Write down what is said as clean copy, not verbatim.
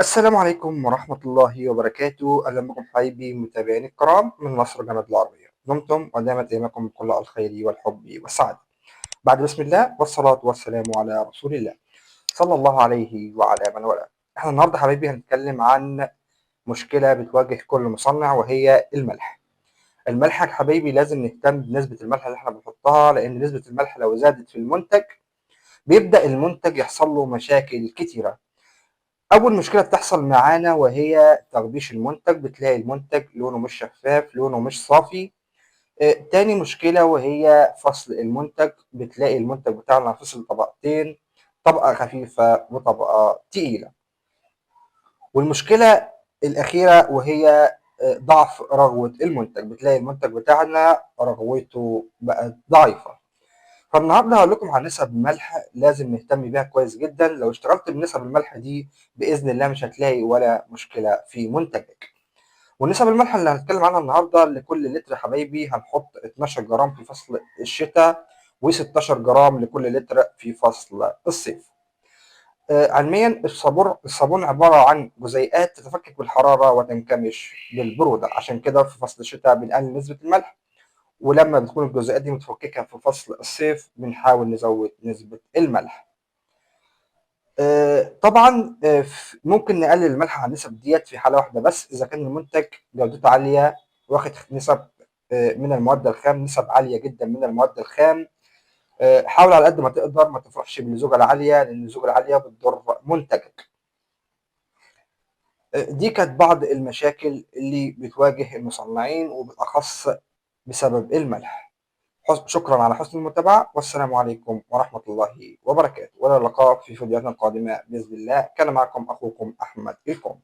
السلام عليكم ورحمة الله وبركاته. أهلا بكم حبايبي متابعيني الكرام من مصر جنوب العربية. دمتم ودامت أيامكم بكل الخير والحب والسعادة. بعد بسم الله والصلاة والسلام على رسول الله صلى الله عليه وعلى من والاه. احنا النهارده حبايبي هنتكلم عن مشكلة بتواجه كل مصنع وهي الملح. الملح يا حبايبي لازم نهتم بنسبة الملح اللي احنا بنحطها، لأن نسبة الملح لو زادت في المنتج بيبدأ المنتج يحصل له مشاكل كتيرة. أول مشكلة بتحصل معانا وهي تغبيش المنتج، بتلاقي المنتج لونه مش شفاف، لونه مش صافي. تاني مشكلة وهي فصل المنتج، بتلاقي المنتج بتاعنا فصل طبقتين، طبقة خفيفة وطبقة تقيلة. والمشكلة الأخيرة وهي ضعف رغوة المنتج، بتلاقي المنتج بتاعنا رغوته بقت ضعيفة. فالنهارده هقول لكم عن نسب الملح لازم نهتم بيها كويس جدا. لو اشتغلت بنسب الملح دي باذن الله مش هتلاقي ولا مشكله في منتجك. ونسب الملح اللي هنتكلم عنها النهارده، لكل لتر حبايبي هنحط 12 جرام في فصل الشتاء و16 جرام لكل لتر في فصل الصيف. علميا الصابون عباره عن جزيئات تتفكك بالحراره وتنكمش بالبروده، عشان كده في فصل الشتاء بنقلل نسبه الملح، ولما بتكون الجزيئات دي متفككة في فصل الصيف بنحاول نزود نسبة الملح. طبعا ممكن نقلل الملح عن النسب ديت في حالة واحدة بس، إذا كان المنتج جودته عالية، واخد نسب من المواد الخام، نسب عالية جدا من المواد الخام. حاول على قد ما تقدر ما تفرحش بالزوجة العالية، لأن الزوجة العالية بتضر منتجك. دي كانت بعض المشاكل اللي بتواجه المصنعين وبالأخص بسبب الملح. شكرا على حسن المتابعة، والسلام عليكم ورحمة الله وبركاته، وإلى اللقاء في فيديوهات قادمة بإذن الله. كان معكم أخوكم أحمد الكوم.